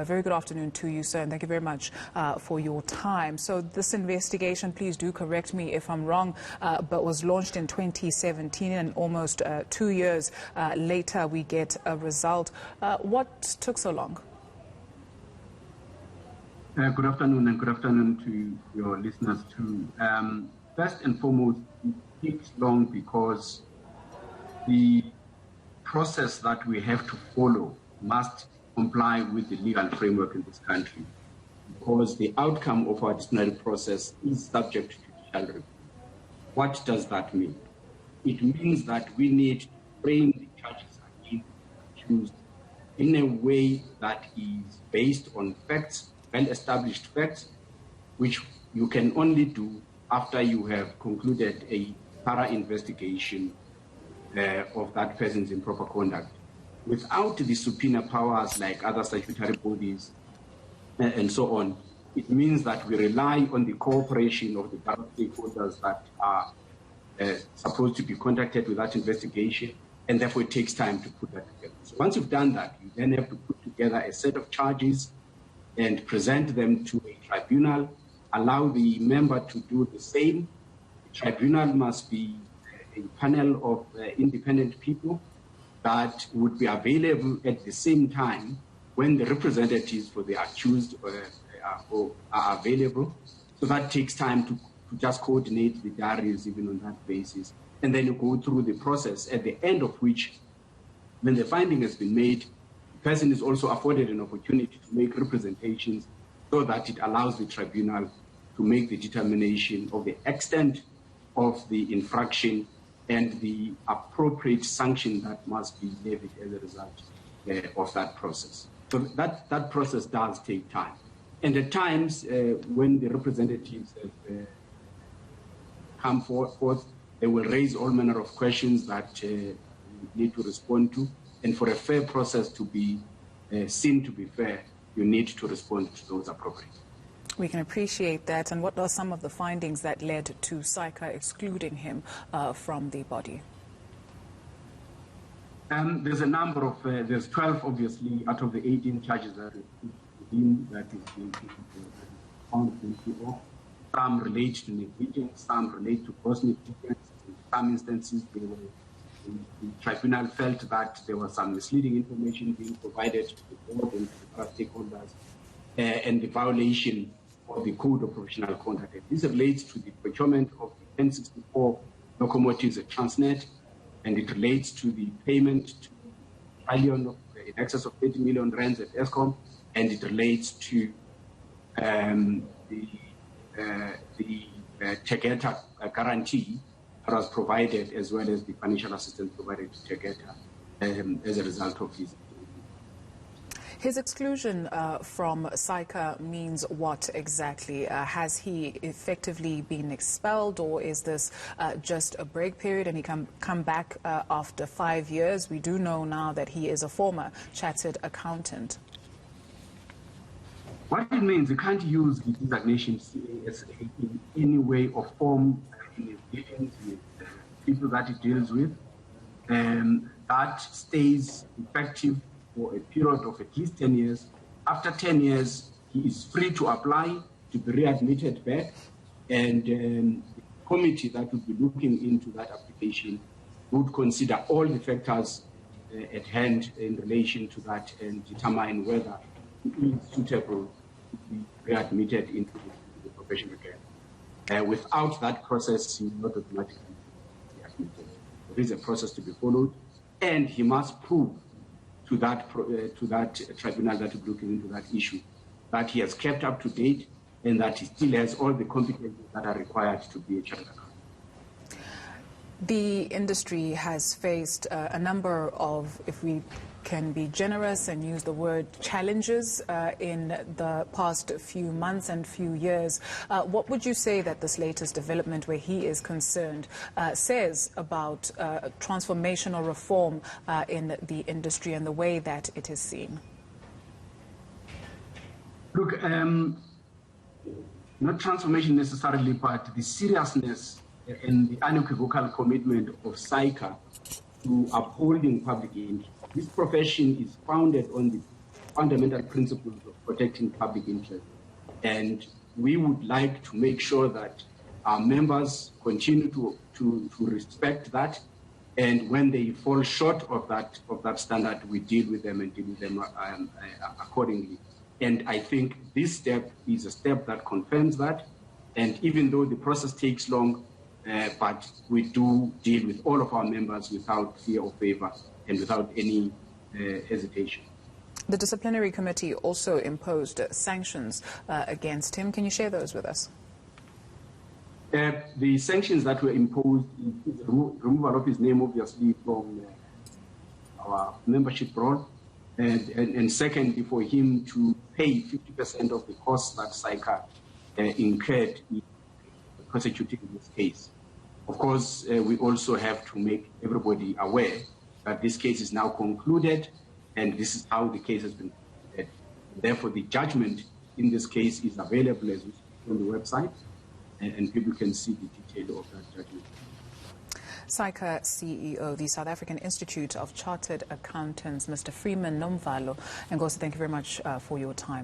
A very good afternoon to you, sir, and thank you very much for your time. So this investigation, please do correct me if I'm wrong, but was launched in 2017, and almost 2 years later we get a result. What took so long? Good afternoon, and good afternoon to your listeners too. First and foremost, it takes long because the process that we have to follow must comply with the legal framework in this country, because the outcome of our disciplinary process is subject to judicial review. What does that mean? It means that we need to frame the charges against the accused in a way that is based on facts, well-established facts, which you can only do after you have concluded a thorough investigation of that person's improper conduct. Without the subpoena powers like other statutory bodies and so on, it means that we rely on the cooperation of the other stakeholders that are supposed to be contacted with that investigation, and therefore it takes time to put that together. So once you've done that, you then have to put together a set of charges and present them to a tribunal, allow the member to do the same. The tribunal must be a panel of independent people that would be available at the same time when the representatives for the accused are available. So that takes time to just coordinate the diaries even on that basis. And then you go through the process, at the end of which, when the finding has been made, the person is also afforded an opportunity to make representations so that it allows the tribunal to make the determination of the extent of the infraction and the appropriate sanction that must be levied as a result of that process. So that process does take time. And at times, when the representatives come forth, they will raise all manner of questions that we need to respond to. And for a fair process to be seen to be fair, you need to respond to those appropriately. We can appreciate that. And what are some of the findings that led to Saica excluding him from the body? There's a number of, there's 12 obviously out of the 18 charges that is found guilty of. Some relate to negligence, some relate to gross negligence. In some instances, the tribunal felt that there was some misleading information being provided to the board and to the other stakeholders, and the violation of the Code of Professional Conduct. This relates to the procurement of the 1064 locomotives at Transnet, and it relates to the payment to in excess of 30 million rands at Eskom, and it relates to the Tegeta guarantee that was provided, as well as the financial assistance provided to Tegeta as a result of his. His exclusion from Saica means what exactly? Has he effectively been expelled, or is this just a break period and he can come back after 5 years? We do know now that he is a former chartered accountant. What it means, you can't use the designation CASA in any way or form in his dealings with people that he deals with. That stays effective for a period of at least 10 years. After 10 years, he is free to apply to be readmitted back, and the committee that would be looking into that application would consider all the factors at hand in relation to that and determine whether he is suitable to be readmitted into the profession again. Without that process, he will not automatically be admitted. There is a process to be followed, and he must prove to that tribunal that is looking into that issue that he has kept up to date and that he still has all the competencies that are required to be a chartered accountant. The industry has faced a number of, if we can be generous and use the word, challenges in the past few months and few years. What would you say that this latest development where he is concerned says about transformational reform in the industry and the way that it is seen? Look, not transformation necessarily, but the seriousness and the unequivocal commitment of Saica to upholding public interest. This profession is founded on the fundamental principles of protecting public interest. And we would like to make sure that our members continue to respect that. And when they fall short of that standard, we deal with them and deal with them accordingly. And I think this step is a step that confirms that. And even though the process takes long, but we do deal with all of our members without fear or favor and without any hesitation. The disciplinary committee also imposed sanctions against him. Can you share those with us? The sanctions that were imposed is removal of his name, obviously, from our membership roll, and secondly, for him to pay 50% of the costs that Saica incurred in prosecuting this case. Of course, we also have to make everybody aware that this case is now concluded, and this is how the case has been concluded. Therefore, the judgment in this case is available as on the website, and people can see the detail of that judgment. Saica CEO, the South African Institute of Chartered Accountants, Mr. Freeman Nomvalo. And Ngozi, thank you very much for your time.